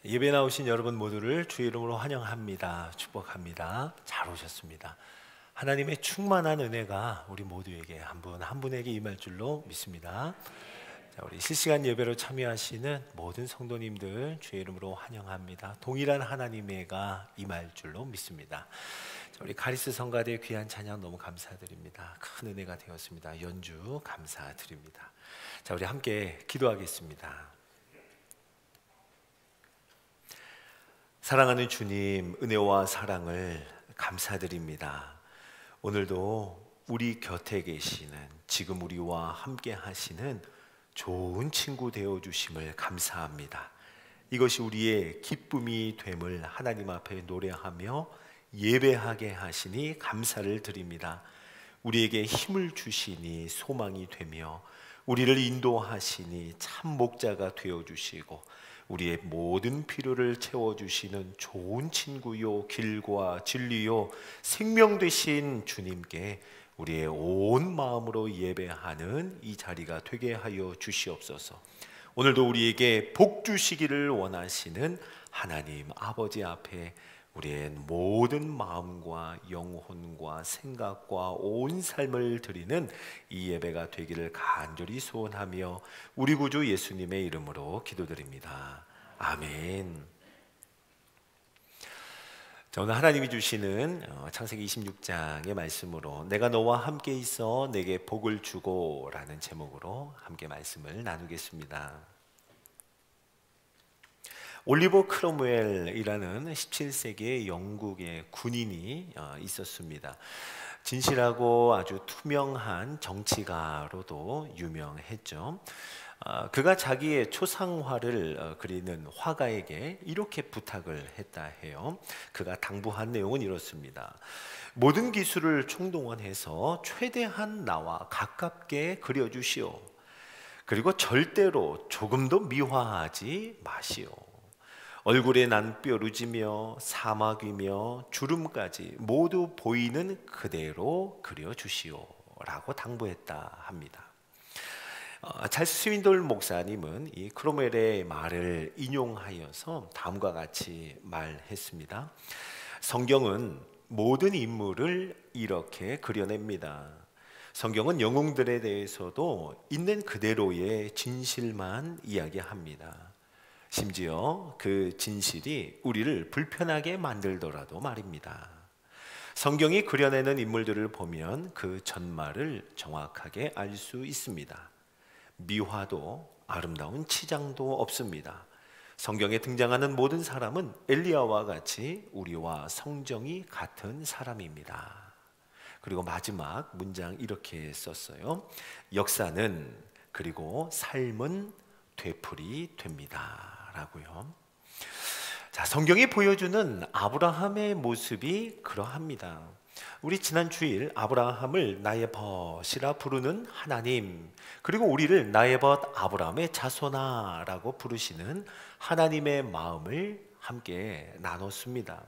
예배 나오신 여러분 모두를 주의 이름으로 환영합니다. 축복합니다. 잘 오셨습니다. 하나님의 충만한 은혜가 우리 모두에게 한 분 한 분에게 임할 줄로 믿습니다. 자, 우리 실시간 예배로 참여하시는 모든 성도님들 주의 이름으로 환영합니다. 동일한 하나님의 은혜가 임할 줄로 믿습니다. 자, 우리 가리스 성가대 귀한 찬양 너무 감사드립니다. 큰 은혜가 되었습니다. 연주 감사드립니다. 자, 우리 함께 기도하겠습니다. 사랑하는 주님, 은혜와 사랑을 감사드립니다. 오늘도 우리 곁에 계시는, 지금 우리와 함께 하시는 좋은 친구 되어주심을 감사합니다. 이것이 우리의 기쁨이 됨을 하나님 앞에 노래하며 예배하게 하시니 감사를 드립니다. 우리에게 힘을 주시니 소망이 되며 우리를 인도하시니 참 목자가 되어주시고 우리의 모든 필요를 채워주시는 좋은 친구요, 길과 진리요, 생명 되신 주님께 우리의 온 마음으로 예배하는 이 자리가 되게 하여 주시옵소서. 오늘도 우리에게 복 주시기를 원하시는 하나님 아버지 앞에 우리의 모든 마음과 영혼과 생각과 온 삶을 드리는 이 예배가 되기를 간절히 소원하며 우리 구주 예수님의 이름으로 기도드립니다. 아멘. 오늘 하나님이 주시는 창세기 26장의 말씀으로 내가 너와 함께 있어 내게 복을 주고 라는 제목으로 함께 말씀을 나누겠습니다. 올리버 크롬웰이라는 17세기의 영국의 군인이 있었습니다. 진실하고 아주 투명한 정치가로도 유명했죠. 그가 자기의 초상화를 그리는 화가에게 이렇게 부탁을 했다 해요. 그가 당부한 내용은 이렇습니다. 모든 기술을 총동원해서 최대한 나와 가깝게 그려주시오. 그리고 절대로 조금도 미화하지 마시오. 얼굴에 난 뾰루지며 사막이며 주름까지 모두 보이는 그대로 그려주시오 라고 당부했다 합니다. 찰스 스윈돌 목사님은 이 크롬웰의 말을 인용하여서 다음과 같이 말했습니다. 성경은 모든 인물을 이렇게 그려냅니다. 성경은 영웅들에 대해서도 있는 그대로의 진실만 이야기합니다. 심지어 그 진실이 우리를 불편하게 만들더라도 말입니다. 성경이 그려내는 인물들을 보면 그 전말을 정확하게 알 수 있습니다. 미화도 아름다운 치장도 없습니다. 성경에 등장하는 모든 사람은 엘리야와 같이 우리와 성정이 같은 사람입니다. 그리고 마지막 문장 이렇게 썼어요. 역사는 그리고 삶은 되풀이 됩니다 라고요. 자, 성경이 보여주는 아브라함의 모습이 그러합니다. 우리 지난 주일 아브라함을 나의 벗이라 부르는 하나님, 그리고 우리를 나의 벗 아브라함의 자손아라고 부르시는 하나님의 마음을 함께 나눴습니다.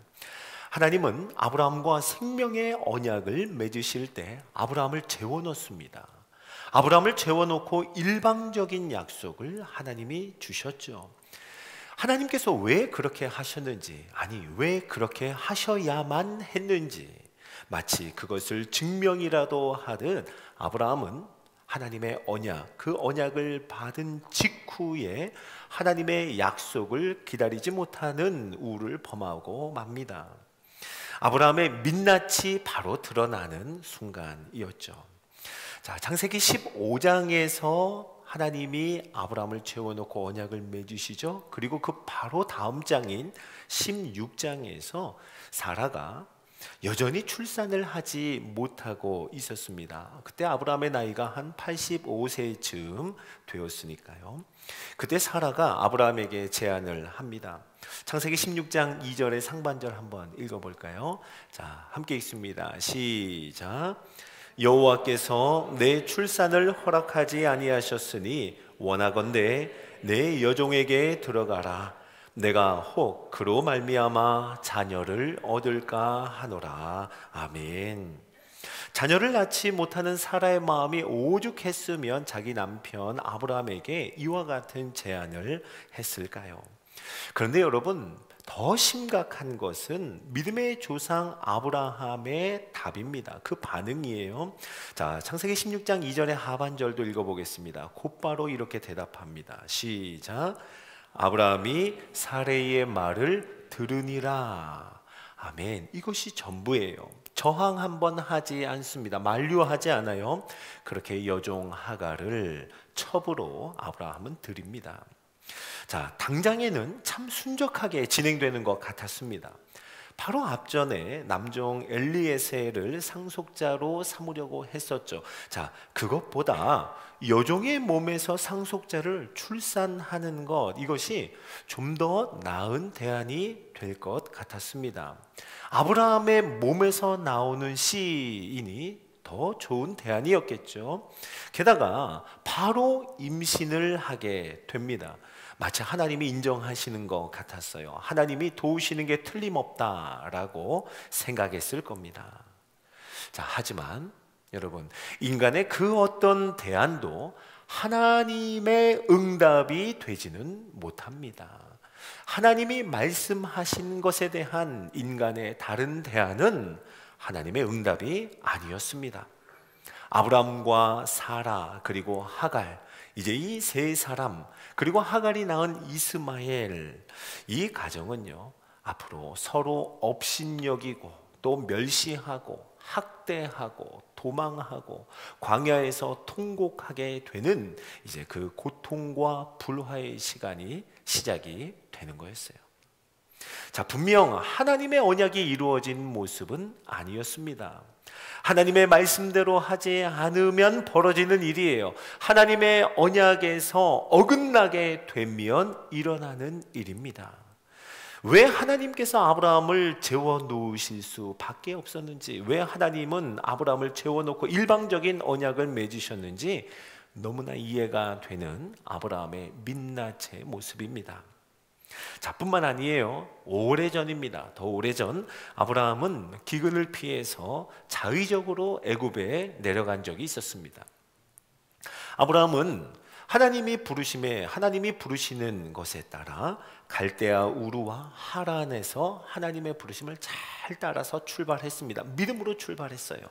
하나님은 아브라함과 생명의 언약을 맺으실 때 아브라함을 재워놓습니다. 아브라함을 재워놓고 일방적인 약속을 하나님이 주셨죠. 하나님께서 왜 그렇게 하셨는지, 아니 왜 그렇게 하셔야만 했는지, 마치 그것을 증명이라도 하듯 아브라함은 하나님의 언약, 그 언약을 받은 직후에 하나님의 약속을 기다리지 못하는 우를 범하고 맙니다. 아브라함의 민낯이 바로 드러나는 순간이었죠. 자, 창세기 15장에서 하나님이 아브라함을 재워놓고 언약을 맺으시죠. 그리고 그 바로 다음 장인 16장에서 사라가 여전히 출산을 하지 못하고 있었습니다. 그때 아브라함의 나이가 한 85세쯤 되었으니까요. 그때 사라가 아브라함에게 제안을 합니다. 창세기 16장 2절의 상반절 한번 읽어볼까요? 자, 함께 읽습니다. 시작. 여호와께서 내 출산을 허락하지 아니하셨으니 원하건대 내 여종에게 들어가라. 내가 혹 그로 말미암아 자녀를 얻을까 하노라. 아멘. 자녀를 낳지 못하는 사라의 마음이 오죽했으면 자기 남편 아브라함에게 이와 같은 제안을 했을까요? 그런데 여러분, 더 심각한 것은 믿음의 조상 아브라함의 답입니다. 그 반응이에요. 자, 창세기 16장 2절의 하반절도 읽어보겠습니다. 곧바로 이렇게 대답합니다. 시작. 아브라함이 사레이의 말을 들으니라. 아멘. 이것이 전부예요. 저항 한번 하지 않습니다. 만류하지 않아요. 그렇게 여종 하갈을 첩으로 아브라함은 드립니다. 자, 당장에는 참 순적하게 진행되는 것 같았습니다. 바로 앞전에 남종 엘리에셀을 상속자로 삼으려고 했었죠. 자, 그것보다 여종의 몸에서 상속자를 출산하는 것, 이것이 좀 더 나은 대안이 될 것 같았습니다. 아브라함의 몸에서 나오는 씨인이 더 좋은 대안이었겠죠. 게다가 바로 임신을 하게 됩니다. 마치 하나님이 인정하시는 것 같았어요. 하나님이 도우시는 게 틀림없다라고 생각했을 겁니다. 자, 하지만 여러분, 인간의 그 어떤 대안도 하나님의 응답이 되지는 못합니다. 하나님이 말씀하신 것에 대한 인간의 다른 대안은 하나님의 응답이 아니었습니다. 아브람과 사라 그리고 하갈, 이제 이 세 사람, 그리고 하갈이 낳은 이스마엘, 이 가정은요, 앞으로 서로 업신여기고 또 멸시하고 학대하고 도망하고 광야에서 통곡하게 되는 이제 그 고통과 불화의 시간이 시작이 되는 거였어요. 자, 분명 하나님의 언약이 이루어진 모습은 아니었습니다. 하나님의 말씀대로 하지 않으면 벌어지는 일이에요. 하나님의 언약에서 어긋나게 되면 일어나는 일입니다. 왜 하나님께서 아브라함을 재워놓으실 수밖에 없었는지, 왜 하나님은 아브라함을 재워놓고 일방적인 언약을 맺으셨는지 너무나 이해가 되는 아브라함의 민낯의 모습입니다. 자, 뿐만 아니에요. 오래전입니다. 더 오래전 아브라함은 기근을 피해서 자의적으로 애굽에 내려간 적이 있었습니다. 아브라함은 하나님이 부르시는 것에 따라 갈대아 우르와 하란에서 하나님의 부르심을 잘 따라서 출발했습니다. 믿음으로 출발했어요.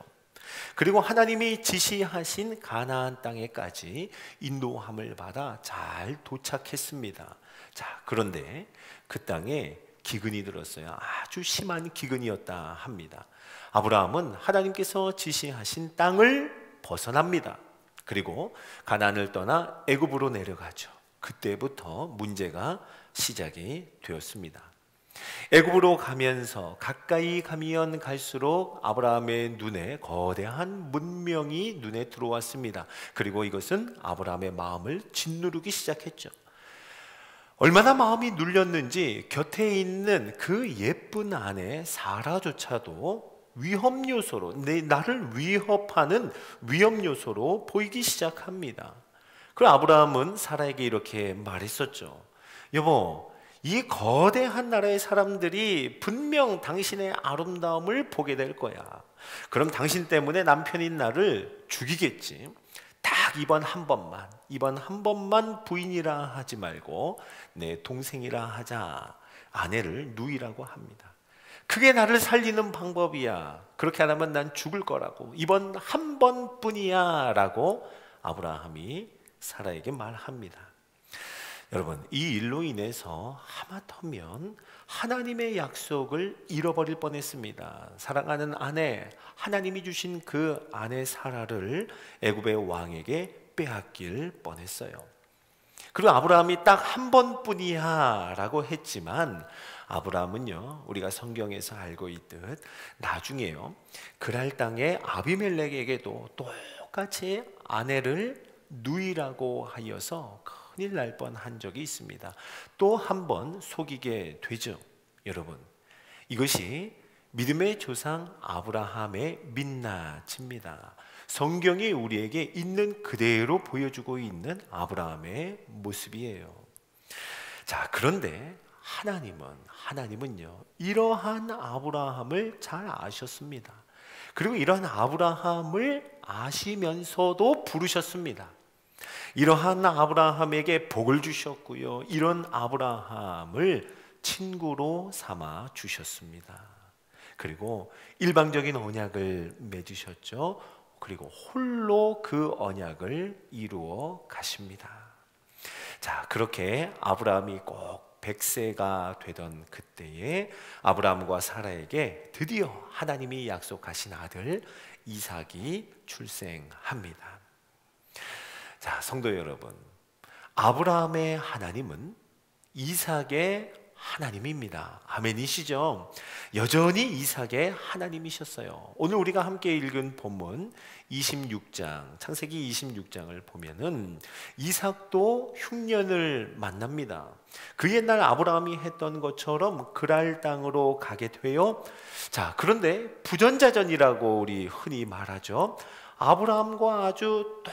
그리고 하나님이 지시하신 가나안 땅에까지 인도함을 받아 잘 도착했습니다. 자, 그런데 그 땅에 기근이 들었어요. 아주 심한 기근이었다 합니다. 아브라함은 하나님께서 지시하신 땅을 벗어납니다. 그리고 가나안을 떠나 애굽으로 내려가죠. 그때부터 문제가 시작이 되었습니다. 애굽으로 가면서 가까이 가면 갈수록 아브라함의 눈에 거대한 문명이 눈에 들어왔습니다. 그리고 이것은 아브라함의 마음을 짓누르기 시작했죠. 얼마나 마음이 눌렸는지 곁에 있는 그 예쁜 아내 사라조차도 위험 요소로, 나를 위협하는 위험 요소로 보이기 시작합니다. 그리고 아브라함은 사라에게 이렇게 말했었죠. 여보, 이 거대한 나라의 사람들이 분명 당신의 아름다움을 보게 될 거야. 그럼 당신 때문에 남편인 나를 죽이겠지. 딱 이번 한 번만 부인이라 하지 말고 내 동생이라 하자. 아내를 누이라고 합니다. 그게 나를 살리는 방법이야. 그렇게 안 하면 난 죽을 거라고. 이번 한 번뿐이야 라고 아브라함이 사라에게 말합니다. 여러분, 이 일로 인해서 하마터면 하나님의 약속을 잃어버릴 뻔했습니다. 사랑하는 아내, 하나님이 주신 그 아내 사라를 애굽의 왕에게 빼앗길 뻔했어요. 그리고 아브라함이 딱 한 번뿐이야 라고 했지만 아브라함은요, 우리가 성경에서 알고 있듯 나중에요, 그랄 땅의 아비멜렉에게도 똑같이 아내를 누이라고 하여서 큰일 날 뻔한 적이 있습니다. 또 한 번 속이게 되죠. 여러분, 이것이 믿음의 조상 아브라함의 민낯입니다. 성경이 우리에게 있는 그대로 보여주고 있는 아브라함의 모습이에요. 자, 그런데 하나님은요, 이러한 아브라함을 잘 아셨습니다. 그리고 이러한 아브라함을 아시면서도 부르셨습니다. 이러한 아브라함에게 복을 주셨고요, 이런 아브라함을 친구로 삼아 주셨습니다. 그리고 일방적인 언약을 맺으셨죠. 그리고 홀로 그 언약을 이루어 가십니다. 자, 그렇게 아브라함이 꼭 100세가 되던 그때에 아브라함과 사라에게 드디어 하나님이 약속하신 아들 이삭이 출생합니다. 자, 성도 여러분, 아브라함의 하나님은 이삭의 하나님입니다. 아멘이시죠? 여전히 이삭의 하나님이셨어요. 오늘 우리가 함께 읽은 본문 26장, 창세기 26장을 보면은 이삭도 흉년을 만납니다. 그 옛날 아브라함이 했던 것처럼 그랄 땅으로 가게 돼요. 자, 그런데 부전자전이라고 우리 흔히 말하죠. 아브라함과 아주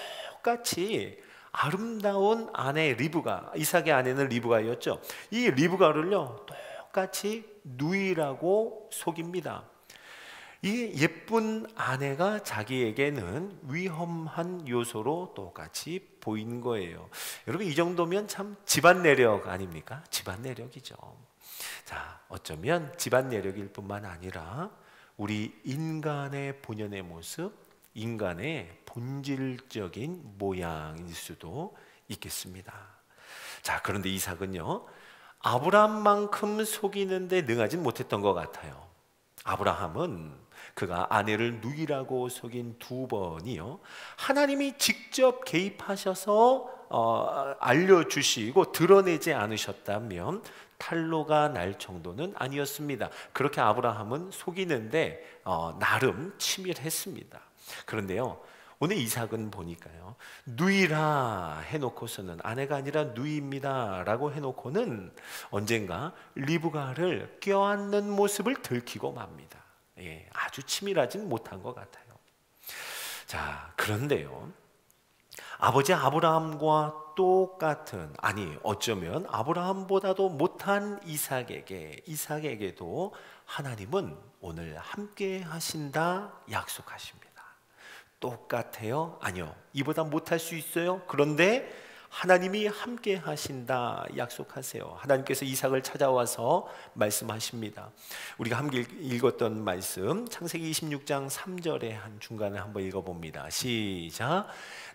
똑같이 아름다운 아내 리브가, 이삭의 아내는 리브가였죠. 이 리브가를요 똑같이 누이라고 속입니다. 이 예쁜 아내가 자기에게는 위험한 요소로 똑같이 보인 거예요. 여러분, 이 정도면 참 집안 내력 아닙니까? 집안 내력이죠. 자, 어쩌면 집안 내력일 뿐만 아니라 우리 인간의 본연의 모습, 인간의 본질적인 모양일 수도 있겠습니다. 자, 그런데 이삭은요 아브라함만큼 속이는데 능하진 못했던 것 같아요. 아브라함은 그가 아내를 누이라고 속인 2번이요 하나님이 직접 개입하셔서 알려주시고 드러내지 않으셨다면 탄로가 날 정도는 아니었습니다. 그렇게 아브라함은 속이는데 나름 치밀했습니다. 그런데요 오늘 이삭은 보니까요 누이라 해놓고서는, 아내가 아니라 누이입니다 라고 해놓고는 언젠가 리브가를 껴안는 모습을 들키고 맙니다. 예, 아주 치밀하진 못한 것 같아요. 자, 그런데요 아버지 아브라함과 똑같은, 아니 어쩌면 아브라함보다도 못한 이삭에게도 하나님은 오늘 함께 하신다 약속하십니다. 똑같아요? 아니요. 이보다 못할 수 있어요? 그런데 하나님이 함께 하신다 약속하세요. 하나님께서 이삭을 찾아와서 말씀하십니다. 우리가 함께 읽었던 말씀 창세기 26장 3절에 한 중간에 한번 읽어봅니다. 시작.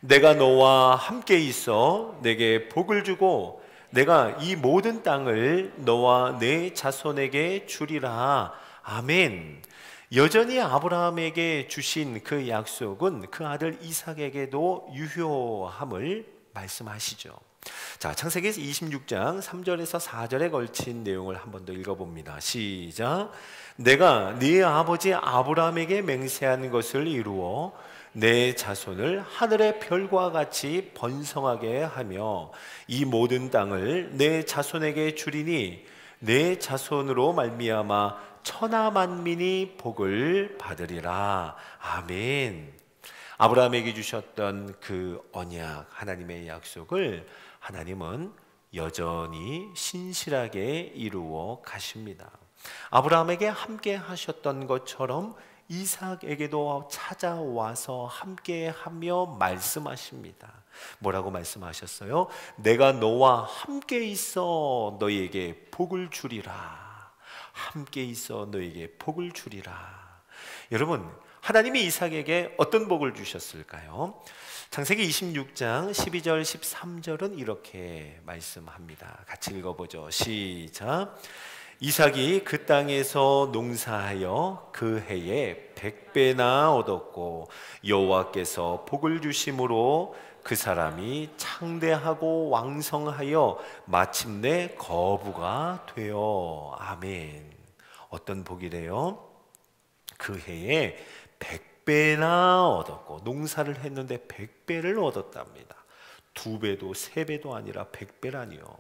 내가 너와 함께 있어 내게 복을 주고 내가 이 모든 땅을 너와 내 자손에게 주리라. 아멘. 여전히 아브라함에게 주신 그 약속은 그 아들 이삭에게도 유효함을 말씀하시죠. 자, 창세기 26장 3절에서 4절에 걸친 내용을 한 번 더 읽어봅니다. 시작. 내가 네 아버지 아브라함에게 맹세한 것을 이루어 내 자손을 하늘의 별과 같이 번성하게 하며 이 모든 땅을 내 자손에게 주리니 내 자손으로 말미암아 천하 만민이 복을 받으리라. 아멘. 아브라함에게 주셨던 그 언약, 하나님의 약속을 하나님은 여전히 신실하게 이루어 가십니다. 아브라함에게 함께 하셨던 것처럼 이삭에게도 찾아와서 함께 하며 말씀하십니다. 뭐라고 말씀하셨어요? 내가 너와 함께 있어 너희에게 복을 주리라. 함께 있어 너에게 복을 주리라. 여러분, 하나님이 이삭에게 어떤 복을 주셨을까요? 창세기 26장 12절 13절은 이렇게 말씀합니다. 같이 읽어보죠. 시작. 이삭이 그 땅에서 농사하여 그 해에 100배나 얻었고 여호와께서 복을 주심으로 그 사람이 창대하고 왕성하여 마침내 거부가 되어. 아멘. 어떤 복이래요? 그 해에 100배나 얻었고, 농사를 했는데 100배를 얻었답니다. 2배도 3배도 아니라 100배라니요.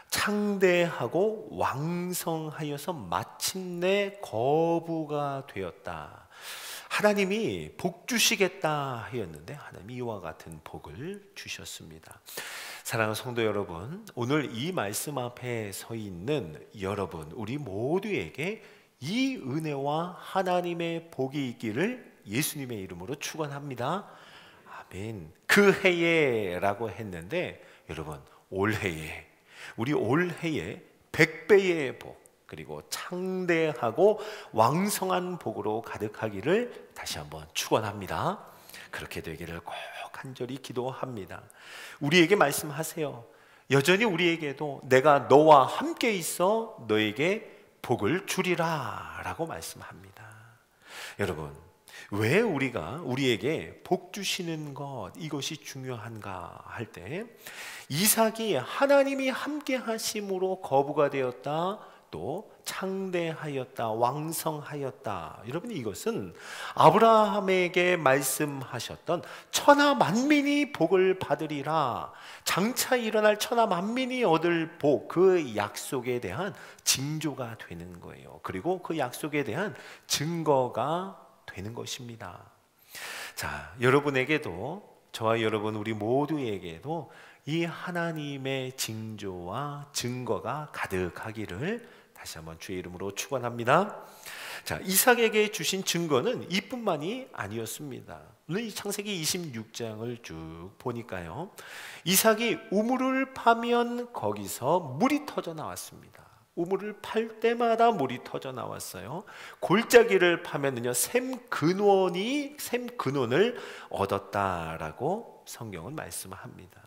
창대하고 왕성하여서 마침내 거부가 되었다. 하나님이 복 주시겠다 하였는데 하나님이 이와 같은 복을 주셨습니다. 사랑하는 성도 여러분, 오늘 이 말씀 앞에 서 있는 여러분, 우리 모두에게 이 은혜와 하나님의 복이 있기를 예수님의 이름으로 축원합니다. 아멘. 그 해에라고 했는데 여러분, 올해에, 우리 올해에 100배의 복, 그리고 창대하고 왕성한 복으로 가득하기를 다시 한번 축원합니다. 그렇게 되기를 꼭 간절히 기도합니다. 우리에게 말씀하세요. 여전히 우리에게도 내가 너와 함께 있어 너에게 복을 주리라 라고 말씀합니다. 여러분, 왜 우리에게 복 주시는 것, 이것이 중요한가 할 때, 이삭이 하나님이 함께 하심으로 거부가 되었다, 또 창대하였다, 왕성하였다. 여러분, 이것은 아브라함에게 말씀하셨던 천하 만민이 복을 받으리라, 장차 일어날 천하 만민이 얻을 복, 그 약속에 대한 징조가 되는 거예요. 그리고 그 약속에 대한 증거가 되는 것입니다. 자, 여러분에게도, 저와 여러분 우리 모두에게도 이 하나님의 징조와 증거가 가득하기를 다시 한번 주의 이름으로 축원합니다. 자, 이삭에게 주신 증거는 이뿐만이 아니었습니다. 이 창세기 26장을 쭉 보니까요, 이삭이 우물을 파면 거기서 물이 터져 나왔습니다. 우물을 팔 때마다 물이 터져 나왔어요. 골짜기를 파면은요, 샘 근원을 얻었다라고 성경은 말씀합니다.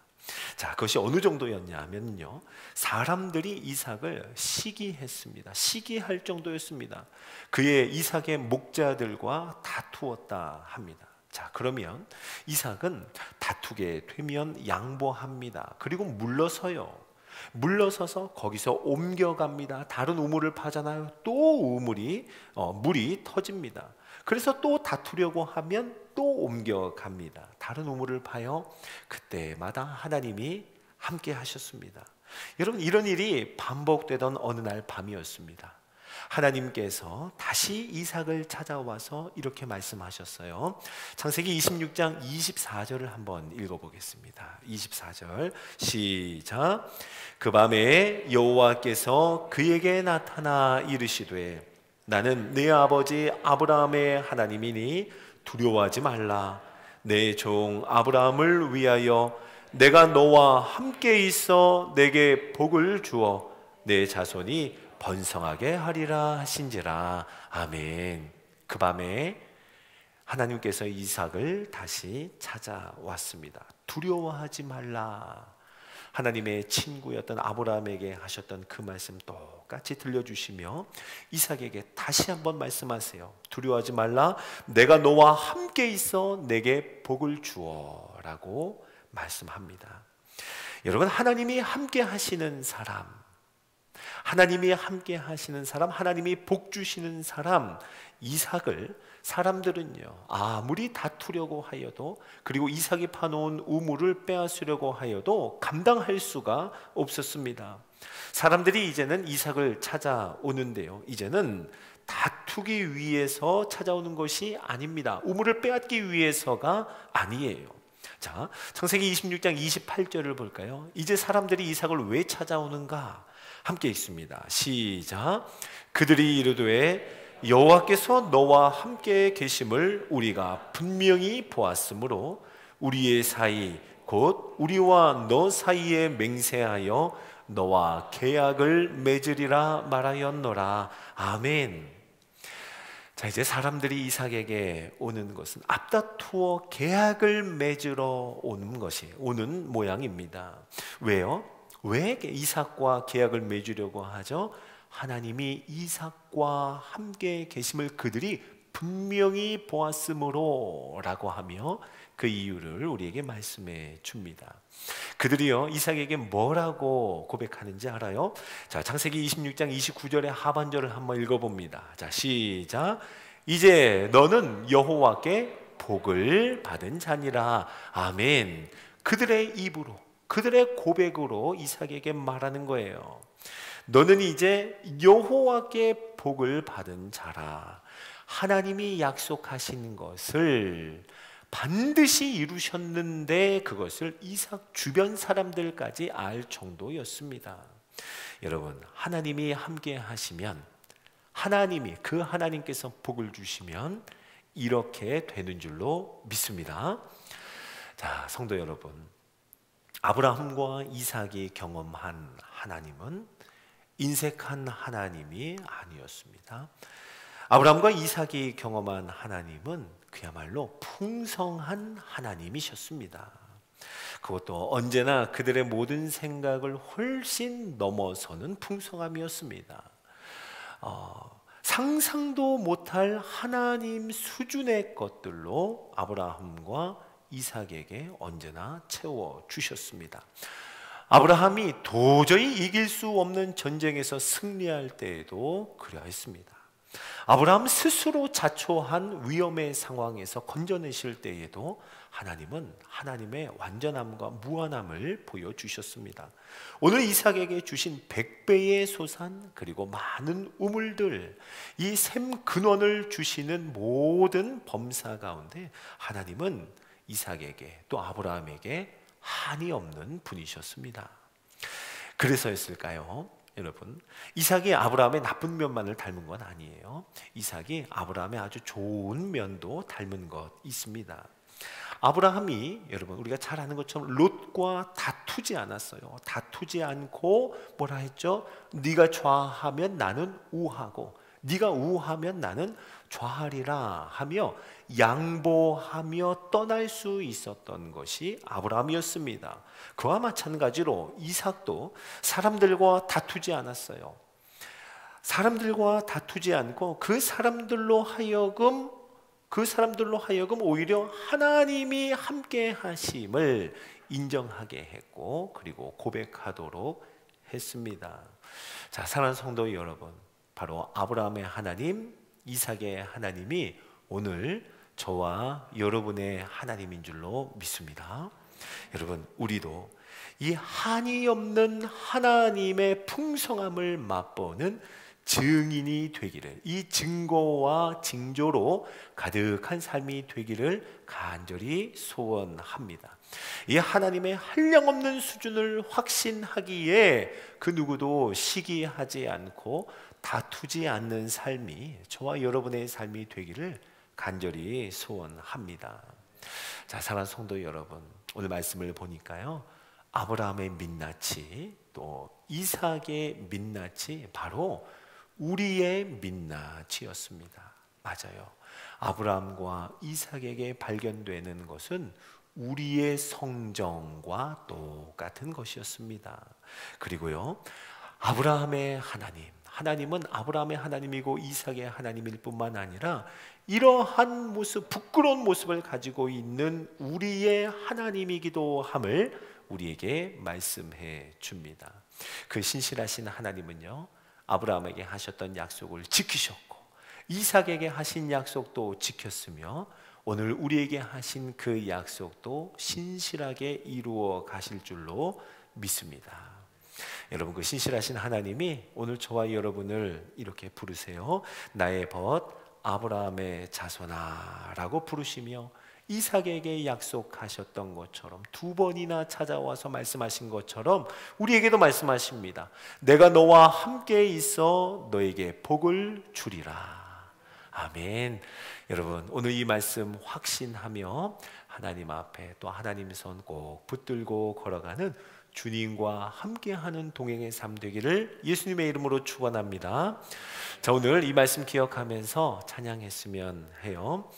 자, 그것이 어느 정도였냐면요, 사람들이 이삭을 시기했습니다. 시기할 정도였습니다. 이삭의 목자들과 다투었다 합니다. 자, 그러면 이삭은 다투게 되면 양보합니다. 그리고 물러서서 거기서 옮겨갑니다. 다른 우물을 파잖아요. 또 물이 터집니다. 그래서 또 다투려고 하면 또 옮겨갑니다. 다른 우물을 파요. 그때마다 하나님이 함께 하셨습니다. 여러분, 이런 일이 반복되던 어느 날 밤이었습니다. 하나님께서 다시 이삭을 찾아와서 이렇게 말씀하셨어요. 창세기 26장 24절을 한번 읽어보겠습니다. 24절 시작. 그 밤에 여호와께서 그에게 나타나 이르시되 나는 네 아버지 아브라함의 하나님이니 두려워하지 말라. 내 종 아브라함을 위하여 내가 너와 함께 있어 내게 복을 주어 내 자손이 번성하게 하리라 하신지라. 아멘. 그 밤에 하나님께서 이삭을 다시 찾아왔습니다. 두려워하지 말라. 하나님의 친구였던 아브라함에게 하셨던 그 말씀 똑같이 들려주시며 이삭에게 다시 한번 말씀하세요. 두려워하지 말라. 내가 너와 함께 있어 내게 복을 주어 라고 말씀합니다. 여러분, 하나님이 함께 하시는 사람, 하나님이 복 주시는 사람 이삭을 사람들은요, 아무리 다투려고 하여도, 그리고 이삭이 파놓은 우물을 빼앗으려고 하여도 감당할 수가 없었습니다. 사람들이 이제는 이삭을 찾아오는데요, 이제는 다투기 위해서 찾아오는 것이 아닙니다. 우물을 빼앗기 위해서가 아니에요. 자, 창세기 26장 28절을 볼까요? 이제 사람들이 이삭을 왜 찾아오는가? 함께 읽습니다. 시작. 그들이 이르되 여호와께서 너와 함께 계심을 우리가 분명히 보았으므로 우리의 사이 곧 우리와 너 사이에 맹세하여 너와 계약을 맺으리라 말하였노라. 아멘. 자, 이제 사람들이 이삭에게 오는 것은 앞다투어 계약을 맺으러 오는 모양입니다. 왜요? 왜 이삭과 계약을 맺으려고 하죠? 하나님이 이삭과 함께 계심을 그들이 분명히 보았으므로 라고 하며 그 이유를 우리에게 말씀해 줍니다. 그들이요, 이삭에게 뭐라고 고백하는지 알아요? 자, 창세기 26장 29절의 하반절을 한번 읽어봅니다. 자, 시작. 이제 너는 여호와께 복을 받은 자니라. 아멘. 그들의 입으로, 그들의 고백으로 이삭에게 말하는 거예요. 너는 이제 여호와께 복을 받은 자라. 하나님이 약속하신 것을 반드시 이루셨는데 그것을 이삭 주변 사람들까지 알 정도였습니다. 여러분, 하나님이 함께 하시면, 하나님께서 복을 주시면 이렇게 되는 줄로 믿습니다. 자, 성도 여러분, 아브라함과 이삭이 경험한 하나님은 인색한 하나님이 아니었습니다. 아브라함과 이삭이 경험한 하나님은 그야말로 풍성한 하나님이셨습니다. 그것도 언제나 그들의 모든 생각을 훨씬 넘어서는 풍성함이었습니다. 상상도 못할 하나님 수준의 것들로 아브라함과 이삭에게 언제나 채워주셨습니다. 아브라함이 도저히 이길 수 없는 전쟁에서 승리할 때에도 그러했습니다. 아브라함 스스로 자초한 위험의 상황에서 건져내실 때에도 하나님은 하나님의 완전함과 무한함을 보여주셨습니다. 오늘 이삭에게 주신 100배의 소산 그리고 많은 우물들, 이 샘 근원을 주시는 모든 범사 가운데 하나님은 이삭에게 또 아브라함에게 한이 없는 분이셨습니다. 그래서였을까요? 여러분, 이삭이 아브라함의 나쁜 면만을 닮은 건 아니에요. 이삭이 아브라함의 아주 좋은 면도 닮은 것 있습니다. 아브라함이 여러분 우리가 잘 아는 것처럼 롯과 다투지 않았어요. 다투지 않고 뭐라 했죠? 네가 좌하면 나는 우하고 네가 우하면 나는 좌하리라 하며 양보하며 떠날 수 있었던 것이 아브라함이었습니다. 그와 마찬가지로 이삭도 사람들과 다투지 않았어요. 사람들과 다투지 않고 그 사람들로 하여금 오히려 하나님이 함께 하심을 인정하게 했고 그리고 고백하도록 했습니다. 자, 사랑하는 성도 여러분, 바로 아브라함의 하나님, 이삭의 하나님이 오늘 저와 여러분의 하나님인 줄로 믿습니다. 여러분, 우리도 이 한이 없는 하나님의 풍성함을 맛보는 증인이 되기를, 이 증거와 징조로 가득한 삶이 되기를 간절히 소원합니다. 이 하나님의 한량없는 수준을 확신하기에 그 누구도 시기하지 않고 다투지 않는 삶이 저와 여러분의 삶이 되기를 간절히 소원합니다. 자, 사랑하는 성도 여러분, 오늘 말씀을 보니까요, 아브라함의 민낯이 또 이삭의 민낯이 바로 우리의 민낯이었습니다. 맞아요. 아브라함과 이삭에게 발견되는 것은 우리의 성정과 똑같은 것이었습니다. 그리고요, 아브라함의 하나님은 아브라함의 하나님이고 이삭의 하나님일 뿐만 아니라 이러한 모습, 부끄러운 모습을 가지고 있는 우리의 하나님이기도 함을 우리에게 말씀해 줍니다. 그 신실하신 하나님은요, 아브라함에게 하셨던 약속을 지키셨고 이삭에게 하신 약속도 지켰으며 오늘 우리에게 하신 그 약속도 신실하게 이루어 가실 줄로 믿습니다. 여러분, 그 신실하신 하나님이 오늘 저와 여러분을 이렇게 부르세요. 나의 벗 아브라함의 자손아 라고 부르시며 이삭에게 약속하셨던 것처럼 두 번이나 찾아와서 말씀하신 것처럼 우리에게도 말씀하십니다. 내가 너와 함께 있어 너에게 복을 주리라. 아멘. 여러분, 오늘 이 말씀 확신하며 하나님 앞에 또 하나님 손 꼭 붙들고 걸어가는 주님과 함께하는 동행의 삶 되기를 예수님의 이름으로 축원합니다. 자, 오늘 이 말씀 기억하면서 찬양했으면 해요.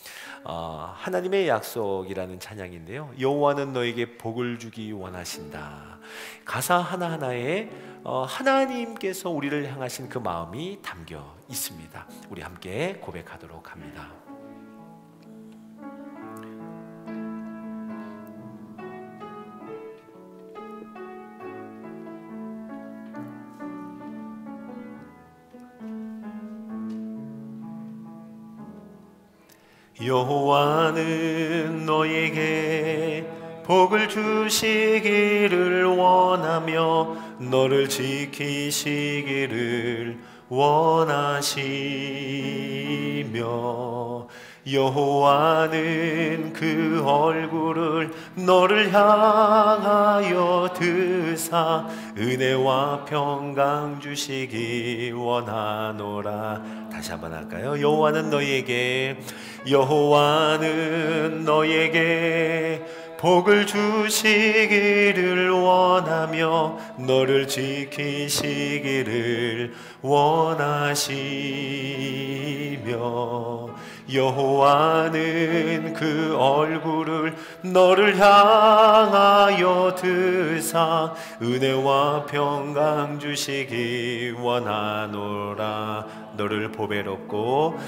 하나님의 약속이라는 찬양인데요, 여호와는 너에게 복을 주기 원하신다. 가사 하나하나에 하나님께서 우리를 향하신 그 마음이 담겨 있습니다. 우리 함께 고백하도록 합니다. 여호와는 너에게 복을 주시기를 원하며 너를 지키시기를 원하시며 여호와는 그 얼굴을 너를 향하여 드사 은혜와 평강 주시기 원하노라. 다시 한번 할까요? 여호와는 너에게 복을 주시기를 원하며 너를 지키시기를 원하시며 여호와는 그 얼굴을 너를 향하여 드사 은혜와 평강 주시기 원하노라. 너를 보배롭고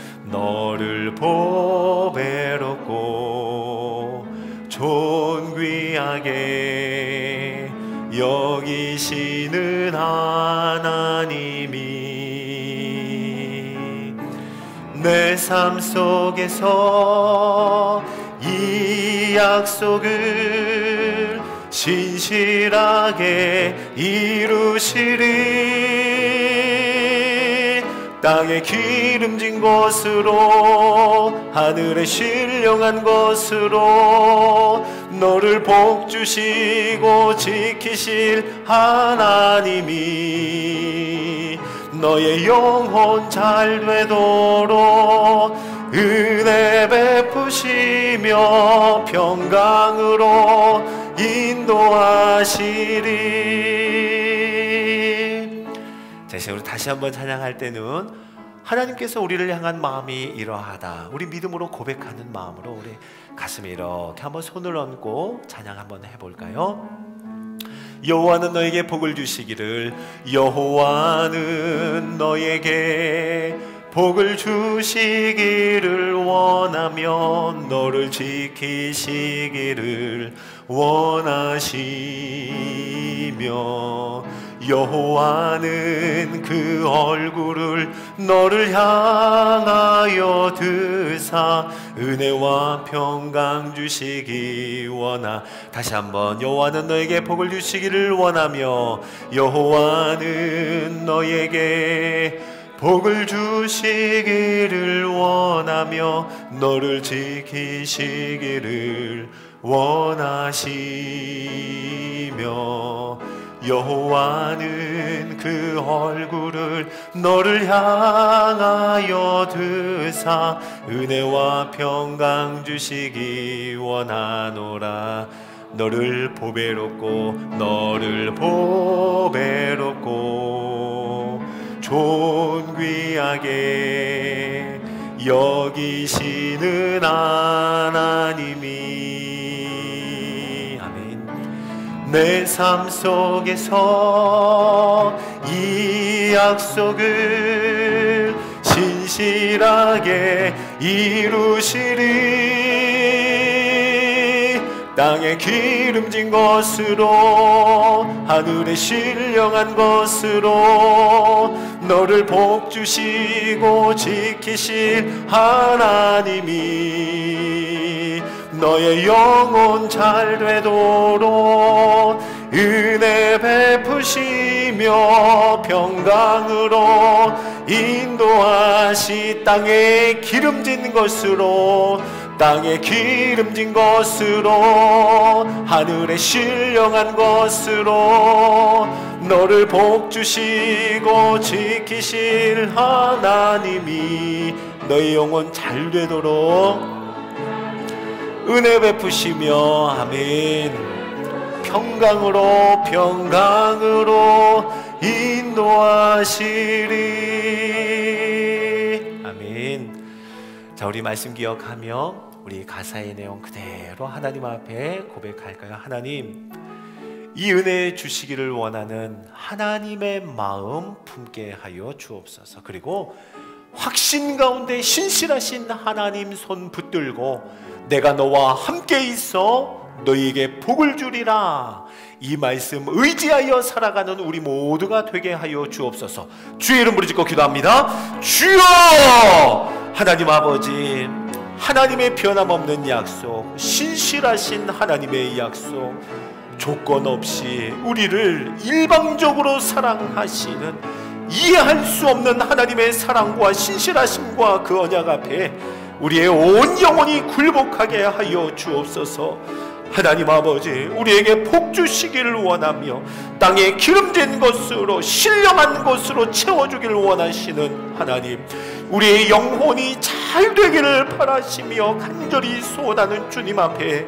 존귀하게 여기시는 하나님이 내 삶 속에서 이 약속을 신실하게 이루시리. 땅에 기름진 것으로 하늘에 신령한 것으로 너를 복주시고 지키실 하나님이 너의 영혼 잘 되도록 은혜 베푸시며 평강으로 인도하시리. 자, 이제 우리 다시 한번 찬양할 때는 하나님께서 우리를 향한 마음이 이러하다, 우리 믿음으로 고백하는 마음으로 우리 가슴에 이렇게 한번 손을 얹고 찬양 한번 해볼까요? 여호와는 너에게 복을 주시기를, 여호와는 너에게 복을 주시기를 원하며 너를 지키시기를 원하시며 여호와는 그 얼굴을 너를 향하여 드사 은혜와 평강 주시기 원하. 다시 한번, 여호와는 너에게 복을 주시기를 원하며 여호와는 너에게 복을 주시기를 원하며 너를 지키시기를 원하시며 여호와는 그 얼굴을 너를 향하여 드사 은혜와 평강 주시기 원하노라. 너를 보배롭고 존귀하게 여기시는 하나님이, 아멘. 내 삶 속에서 이 약속을 신실하게 이루시리. 땅에 기름진 것으로 하늘에 신령한 것으로 너를 복주시고 지키실 하나님이 너의 영혼 잘 되도록 은혜 베푸시며 평강으로 인도하시. 땅에 기름진 것으로 하늘에 신령한 것으로 너를 복주시고 지키실 하나님이 너의 영혼 잘 되도록 은혜 베푸시며, 아멘, 평강으로 인도하시리. 아멘. 자, 우리 말씀 기억하며 우리 가사의 내용 그대로 하나님 앞에 고백할까요? 하나님, 이 은혜 주시기를 원하는 하나님의 마음 품게 하여 주옵소서. 그리고 확신 가운데 신실하신 하나님 손 붙들고 내가 너와 함께 있어 너희에게 복을 주리라. 이 말씀 의지하여 살아가는 우리 모두가 되게 하여 주옵소서. 주의 이름으로 짓고 기도합니다. 주여! 하나님 아버지, 하나님의 변함없는 약속, 신실하신 하나님의 약속, 조건 없이 우리를 일방적으로 사랑하시는 이해할 수 없는 하나님의 사랑과 신실하심과 그 언약 앞에 우리의 온 영혼이 굴복하게 하여 주옵소서. 하나님 아버지, 우리에게 복 주시기를 원하며 땅에 기름진 것으로 신령한 것으로 채워주기를 원하시는 하나님, 우리의 영혼이 잘 되기를 바라시며 간절히 소원하는 주님 앞에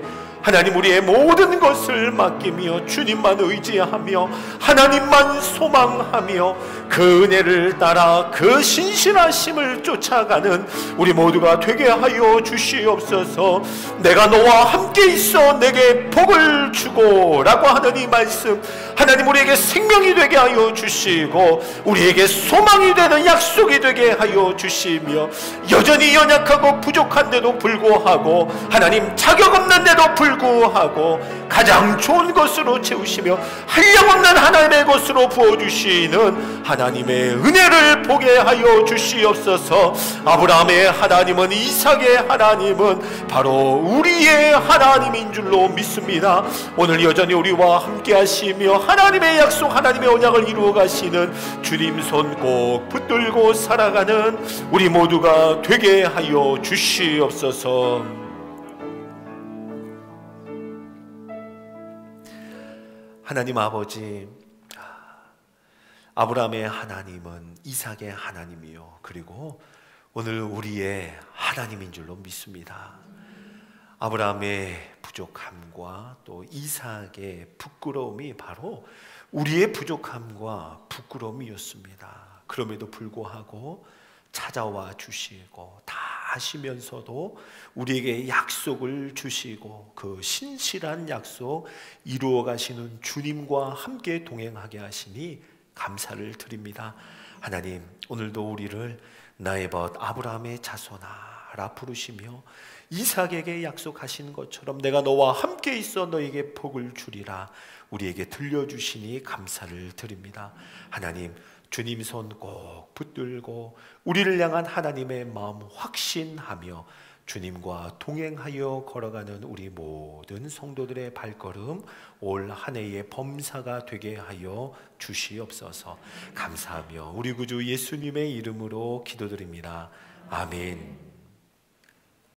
하나님, 우리의 모든 것을 맡기며 주님만 의지하며 하나님만 소망하며 그 은혜를 따라 그 신실하심을 쫓아가는 우리 모두가 되게 하여 주시옵소서. 내가 너와 함께 있어 내게 복을 주고 라고 하는 이 말씀, 하나님 우리에게 생명이 되게 하여 주시고 우리에게 소망이 되는 약속이 되게 하여 주시며, 여전히 연약하고 부족한데도 불구하고 하나님 자격 없는데도 불구하고 가장 좋은 것으로 채우시며 한량없는 하나님의 것으로 부어주시는 하나님의 은혜를 보게 하여 주시옵소서. 아브라함의 하나님은, 이삭의 하나님은 바로 우리의 하나님인 줄로 믿습니다. 오늘 여전히 우리와 함께 하시며 하나님의 약속, 하나님의 언약을 이루어 가시는 주님 손 꼭 붙들고 살아가는 우리 모두가 되게 하여 주시옵소서. 하나님 아버지, 아브라함의 하나님은 이삭의 하나님이요, 그리고 오늘 우리의 하나님인 줄로 믿습니다. 아브라함의 부족함과 또 이삭의 부끄러움이 바로 우리의 부족함과 부끄러움이었습니다. 그럼에도 불구하고 찾아와 주시고 다 하시면서도 우리에게 약속을 주시고 그 신실한 약속 이루어 가시는 주님과 함께 동행하게 하시니 감사를 드립니다. 하나님, 오늘도 우리를 나의 벗 아브라함의 자손아라 부르시며 이삭에게 약속하신 것처럼 내가 너와 함께 있어 너에게 복을 주리라 우리에게 들려주시니 감사를 드립니다. 하나님, 주님 손 꼭 붙들고 우리를 향한 하나님의 마음 확신하며 주님과 동행하여 걸어가는 우리 모든 성도들의 발걸음 올 한 해의 범사가 되게 하여 주시옵소서. 감사하며 우리 구주 예수님의 이름으로 기도드립니다. 아멘.